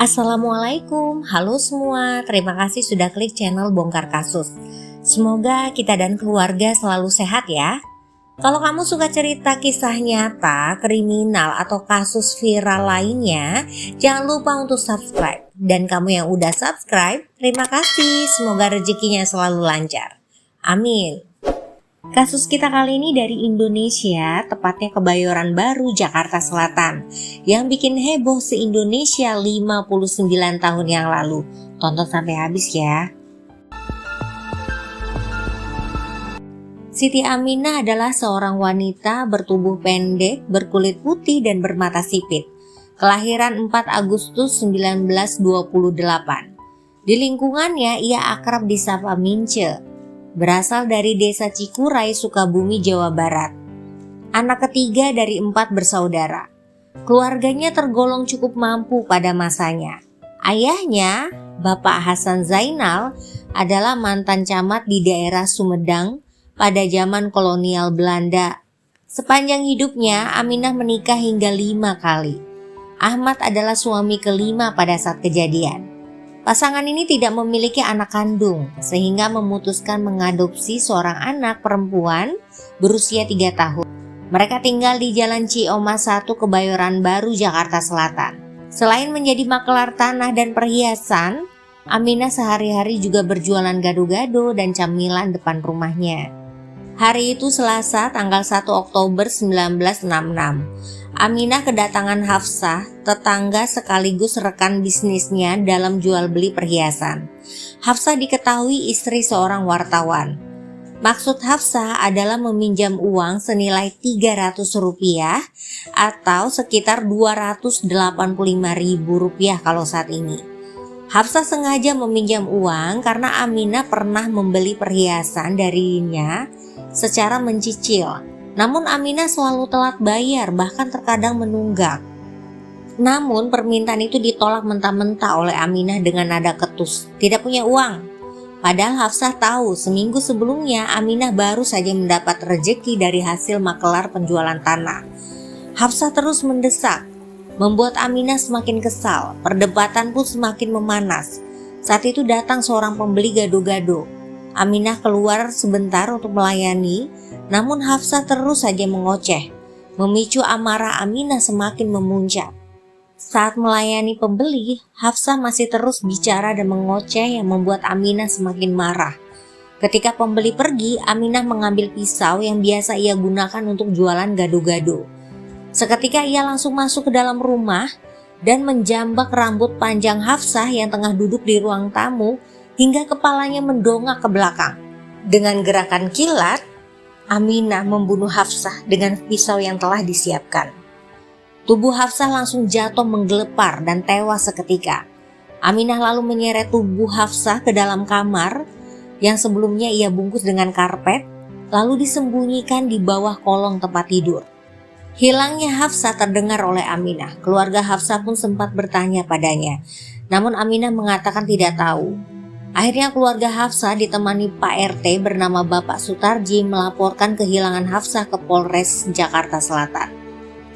Assalamualaikum, halo semua. Terima kasih sudah klik channel Bongkar Kasus. Semoga kita dan keluarga selalu sehat ya. Kalau kamu suka cerita kisah nyata, kriminal, atau kasus viral lainnya, jangan lupa untuk subscribe. Dan kamu yang udah subscribe, terima kasih. Semoga rezekinya selalu lancar. Amin. Kasus kita kali ini dari Indonesia, tepatnya Kebayoran Baru, Jakarta Selatan, yang bikin heboh se-Indonesia 59 tahun yang lalu. Tonton sampai habis ya. Siti Aminah adalah seorang wanita bertubuh pendek, berkulit putih dan bermata sipit. Kelahiran 4 Agustus 1928. Di lingkungannya ia akrab disapa Mince. Berasal dari desa Cikuray, Sukabumi, Jawa Barat. Anak ketiga dari 4 bersaudara. Keluarganya tergolong cukup mampu pada masanya. Ayahnya, Bapak Hasan Zainal, adalah mantan camat di daerah Sumedang pada zaman kolonial Belanda. Sepanjang hidupnya, Aminah menikah hingga 5 kali. Ahmad adalah suami kelima pada saat kejadian. Pasangan ini tidak memiliki anak kandung sehingga memutuskan mengadopsi seorang anak perempuan berusia 3 tahun. Mereka tinggal di Jalan Cioma 1 Kebayoran Baru, Jakarta Selatan. Selain menjadi makelar tanah dan perhiasan, Aminah sehari-hari juga berjualan gado-gado dan camilan depan rumahnya. Hari itu Selasa tanggal 1 Oktober 1966. Aminah kedatangan Hafsah, tetangga sekaligus rekan bisnisnya dalam jual beli perhiasan. Hafsah diketahui istri seorang wartawan. Maksud Hafsah adalah meminjam uang senilai Rp300 atau sekitar Rp285.000 kalau saat ini. Hafsah sengaja meminjam uang karena Aminah pernah membeli perhiasan darinya secara mencicil. Namun Aminah selalu telat bayar, bahkan terkadang menunggak. Namun permintaan itu ditolak mentah-mentah oleh Aminah dengan nada ketus. Tidak punya uang. Padahal Hafsah tahu seminggu sebelumnya Aminah baru saja mendapat rejeki dari hasil makelar penjualan tanah. Hafsah terus mendesak, membuat Aminah semakin kesal. Perdebatan pun semakin memanas. Saat itu datang seorang pembeli gado-gado. Aminah keluar sebentar untuk melayani, namun Hafsah terus saja mengoceh, memicu amarah Aminah semakin memuncak. Saat melayani pembeli, Hafsah masih terus bicara dan mengoceh yang membuat Aminah semakin marah. Ketika pembeli pergi, Aminah mengambil pisau yang biasa ia gunakan untuk jualan gado-gado. Seketika ia langsung masuk ke dalam rumah dan menjambak rambut panjang Hafsah yang tengah duduk di ruang tamu hingga kepalanya mendongak ke belakang. Dengan gerakan kilat, Aminah membunuh Hafsah dengan pisau yang telah disiapkan. Tubuh Hafsah langsung jatuh menggelepar dan tewas seketika. Aminah lalu menyeret tubuh Hafsah ke dalam kamar yang sebelumnya ia bungkus dengan karpet, lalu disembunyikan di bawah kolong tempat tidur. Hilangnya Hafsah terdengar oleh Aminah. Keluarga Hafsah pun sempat bertanya padanya, namun Aminah mengatakan tidak tahu. Akhirnya keluarga Hafsah ditemani Pak RT bernama Bapak Sutarji melaporkan kehilangan Hafsah ke Polres Jakarta Selatan.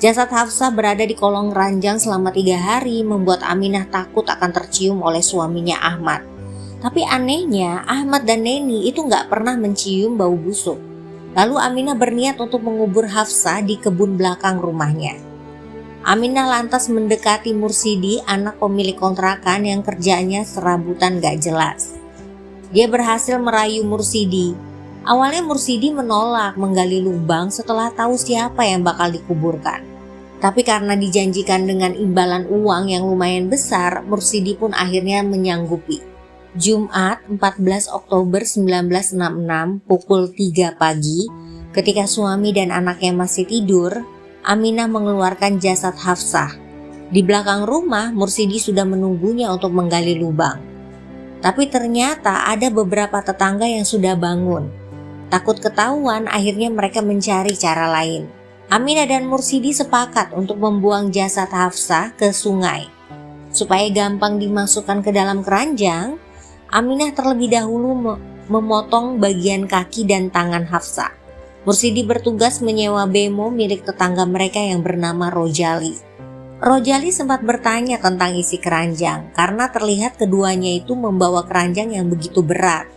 Jasad Hafsah berada di kolong ranjang selama 3 hari membuat Aminah takut akan tercium oleh suaminya Ahmad. Tapi anehnya Ahmad dan Neni itu gak pernah mencium bau busuk. Lalu Aminah berniat untuk mengubur Hafsah di kebun belakang rumahnya. Aminah lantas mendekati Mursidi, anak pemilik kontrakan yang kerjanya serabutan gak jelas. Dia berhasil merayu Mursidi. Awalnya Mursidi menolak menggali lubang setelah tahu siapa yang bakal dikuburkan. Tapi karena dijanjikan dengan imbalan uang yang lumayan besar, Mursidi pun akhirnya menyanggupi. Jumat 14 Oktober 1966 pukul 3 pagi, ketika suami dan anaknya masih tidur, Aminah mengeluarkan jasad Hafsah. Di belakang rumah, Mursidi sudah menunggunya untuk menggali lubang. Tapi ternyata ada beberapa tetangga yang sudah bangun. Takut ketahuan, akhirnya mereka mencari cara lain. Aminah dan Mursidi sepakat untuk membuang jasad Hafsah ke sungai. Supaya gampang dimasukkan ke dalam keranjang, Aminah terlebih dahulu memotong bagian kaki dan tangan Hafsah. Mursidi bertugas menyewa bemo milik tetangga mereka yang bernama Rojali. Rojali sempat bertanya tentang isi keranjang karena terlihat keduanya itu membawa keranjang yang begitu berat.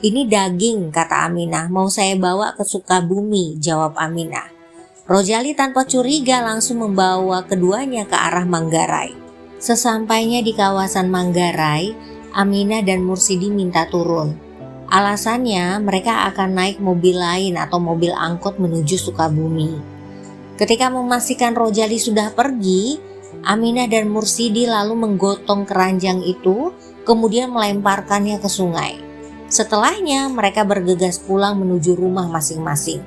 "Ini daging," kata Aminah. "Mau saya bawa ke Sukabumi," jawab Aminah. Rojali tanpa curiga langsung membawa keduanya ke arah Manggarai. Sesampainya di kawasan Manggarai, Aminah dan Mursidi minta turun. Alasannya mereka akan naik mobil lain atau mobil angkut menuju Sukabumi. Ketika memastikan Rojali sudah pergi, Aminah dan Mursidi lalu menggotong keranjang itu, kemudian melemparkannya ke sungai. Setelahnya mereka bergegas pulang menuju rumah masing-masing.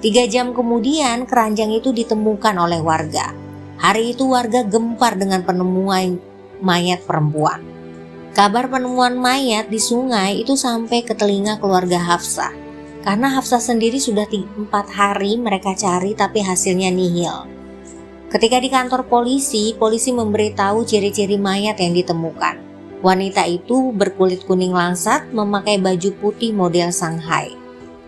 3 jam kemudian keranjang itu ditemukan oleh warga. Hari itu warga gempar dengan penemuan mayat perempuan. Kabar penemuan mayat di sungai itu sampai ke telinga keluarga Hafsah. Karena Hafsah sendiri sudah 4 hari mereka cari tapi hasilnya nihil. Ketika di kantor polisi memberitahu ciri-ciri mayat yang ditemukan. Wanita itu berkulit kuning langsat, memakai baju putih model Shanghai.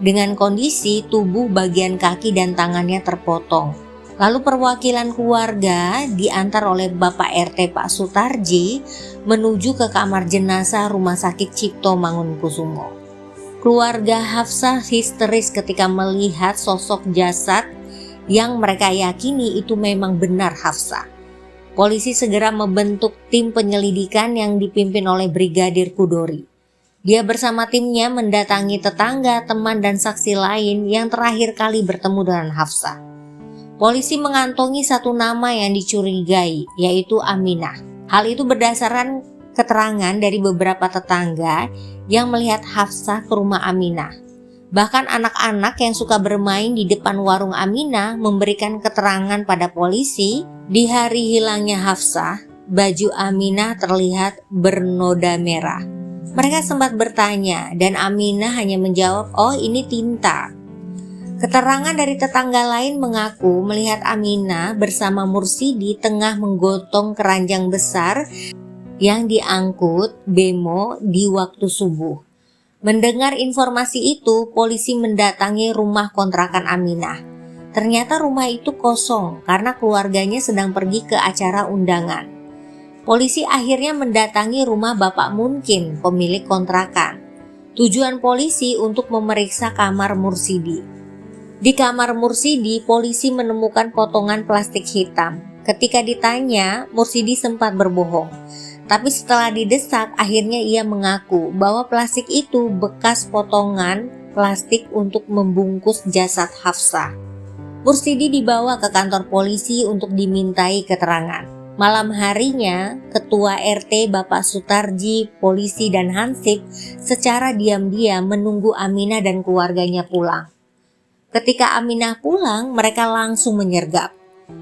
Dengan kondisi tubuh bagian kaki dan tangannya terpotong. Lalu perwakilan keluarga diantar oleh Bapak RT Pak Sutarji menuju ke kamar jenazah Rumah Sakit Cipto Mangunkusumo. Keluarga Hafsah histeris ketika melihat sosok jasad yang mereka yakini itu memang benar Hafsah. Polisi segera membentuk tim penyelidikan yang dipimpin oleh Brigadir Kudori. Dia bersama timnya mendatangi tetangga, teman, dan saksi lain yang terakhir kali bertemu dengan Hafsah. Polisi mengantongi satu nama yang dicurigai, yaitu Aminah. Hal itu berdasarkan keterangan dari beberapa tetangga yang melihat Hafsah ke rumah Aminah. Bahkan anak-anak yang suka bermain di depan warung Aminah memberikan keterangan pada polisi di hari hilangnya Hafsah, baju Aminah terlihat bernoda merah. Mereka sempat bertanya dan Aminah hanya menjawab, "Oh, ini tinta." Keterangan dari tetangga lain mengaku melihat Aminah bersama Mursidi tengah menggotong keranjang besar yang diangkut bemo di waktu subuh. Mendengar informasi itu, polisi mendatangi rumah kontrakan Aminah. Ternyata rumah itu kosong karena keluarganya sedang pergi ke acara undangan. Polisi akhirnya mendatangi rumah Bapak Munkin, pemilik kontrakan. Tujuan polisi untuk memeriksa kamar Mursidi. Di kamar Mursidi, polisi menemukan potongan plastik hitam. Ketika ditanya, Mursidi sempat berbohong. Tapi setelah didesak, akhirnya ia mengaku bahwa plastik itu bekas potongan plastik untuk membungkus jasad Hafsah. Mursidi dibawa ke kantor polisi untuk dimintai keterangan. Malam harinya, Ketua RT Bapak Sutarji, polisi dan Hansip secara diam-diam menunggu Aminah dan keluarganya pulang. Ketika Aminah pulang, mereka langsung menyergap.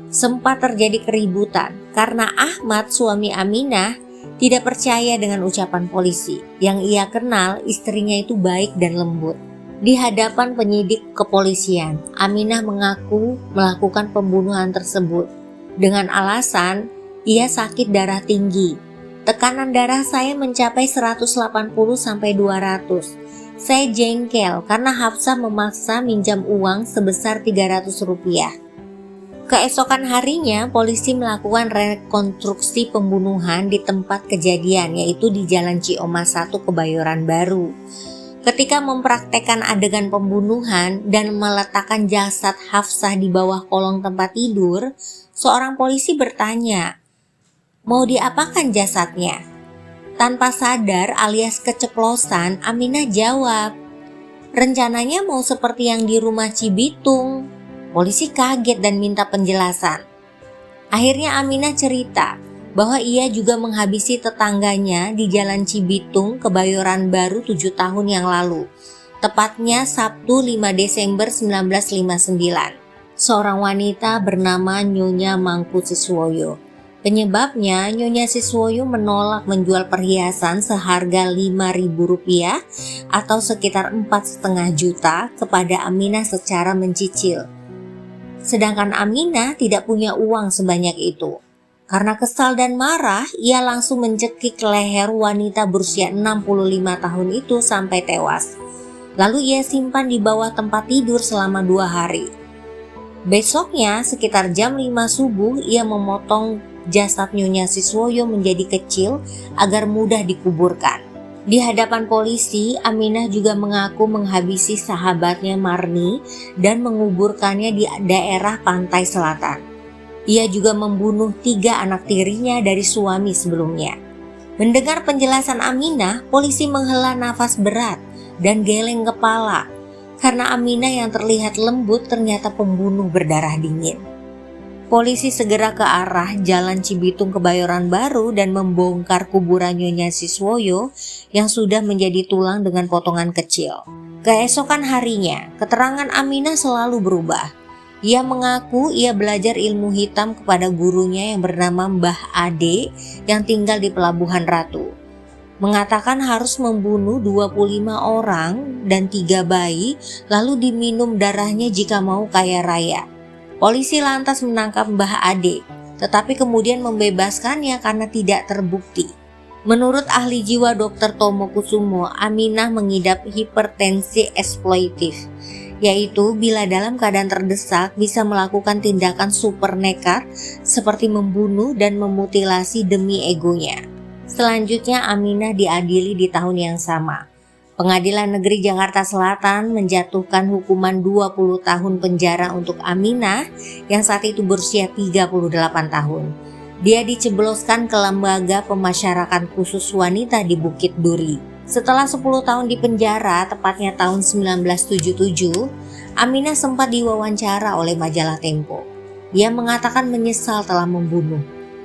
Sempat terjadi keributan karena Ahmad, suami Aminah, tidak percaya dengan ucapan polisi. Yang ia kenal istrinya itu baik dan lembut. Di hadapan penyidik kepolisian, Aminah mengaku melakukan pembunuhan tersebut dengan alasan ia sakit darah tinggi. Tekanan darah saya mencapai 180-200. Saya jengkel karena Hafsah memaksa minjam uang sebesar 300 rupiah. Keesokan harinya, polisi melakukan rekonstruksi pembunuhan di tempat kejadian, yaitu di Jalan Cioma 1 Kebayoran Baru. Ketika mempraktekkan adegan pembunuhan dan meletakkan jasad Hafsah di bawah kolong tempat tidur, seorang polisi bertanya, "Mau diapakan jasadnya?" Tanpa sadar alias keceplosan, Aminah jawab, "Rencananya mau seperti yang di rumah Cibitung." Polisi kaget dan minta penjelasan. Akhirnya Aminah cerita bahwa ia juga menghabisi tetangganya di Jalan Cibitung, Kebayoran Baru 7 tahun yang lalu. Tepatnya Sabtu 5 Desember 1959. Seorang wanita bernama Nyonya Mangku Siswoyo. Penyebabnya, Nyonya Siswoyo menolak menjual perhiasan seharga Rp5.000 atau sekitar 4,5 juta kepada Aminah secara mencicil. Sedangkan Aminah tidak punya uang sebanyak itu. Karena kesal dan marah, ia langsung mencekik leher wanita berusia 65 tahun itu sampai tewas. Lalu ia simpan di bawah tempat tidur selama 2 hari. Besoknya sekitar jam 5 subuh ia memotong jasad Nyonya Siswoyo menjadi kecil agar mudah dikuburkan. Di hadapan polisi, Aminah juga mengaku menghabisi sahabatnya Marni dan menguburkannya di daerah pantai selatan. Ia juga membunuh 3 anak tirinya dari suami sebelumnya. Mendengar penjelasan Aminah, polisi menghela nafas berat dan geleng kepala karena Aminah yang terlihat lembut ternyata pembunuh berdarah dingin. Polisi segera ke arah Jalan Cibitung Kebayoran Baru dan membongkar kuburan Nyonya Siswoyo yang sudah menjadi tulang dengan potongan kecil. Keesokan harinya, keterangan Aminah selalu berubah. Ia mengaku ia belajar ilmu hitam kepada gurunya yang bernama Mbah Ade yang tinggal di Pelabuhan Ratu. Mengatakan harus membunuh 25 orang dan 3 bayi lalu diminum darahnya jika mau kaya raya. Polisi lantas menangkap Mbah Ade, tetapi kemudian membebaskannya karena tidak terbukti. Menurut ahli jiwa Dr. Tomo Kusumo, Aminah mengidap hipertensi eksploitif, yaitu bila dalam keadaan terdesak bisa melakukan tindakan super nekat seperti membunuh dan memutilasi demi egonya. Selanjutnya Aminah diadili di tahun yang sama. Pengadilan Negeri Jakarta Selatan menjatuhkan hukuman 20 tahun penjara untuk Aminah yang saat itu berusia 38 tahun. Dia dicebloskan ke lembaga pemasyarakatan khusus wanita di Bukit Duri. Setelah 10 tahun di penjara, tepatnya tahun 1977, Aminah sempat diwawancara oleh majalah Tempo. Dia mengatakan menyesal telah membunuh.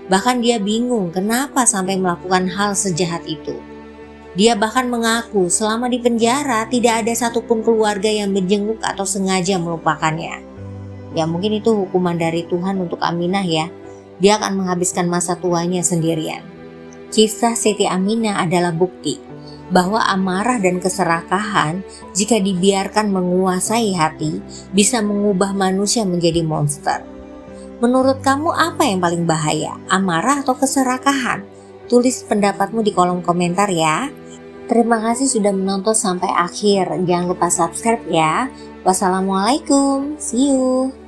Bahkan dia bingung kenapa sampai melakukan hal sejahat itu. Dia bahkan mengaku selama di penjara tidak ada satupun keluarga yang menjenguk atau sengaja melupakannya. Ya mungkin itu hukuman dari Tuhan untuk Aminah ya. Dia akan menghabiskan masa tuanya sendirian. Kisah Siti Aminah adalah bukti bahwa amarah dan keserakahan jika dibiarkan menguasai hati bisa mengubah manusia menjadi monster. Menurut kamu apa yang paling bahaya? Amarah atau keserakahan? Tulis pendapatmu di kolom komentar ya. Terima kasih sudah menonton sampai akhir. Jangan lupa subscribe ya. Wassalamualaikum. See you.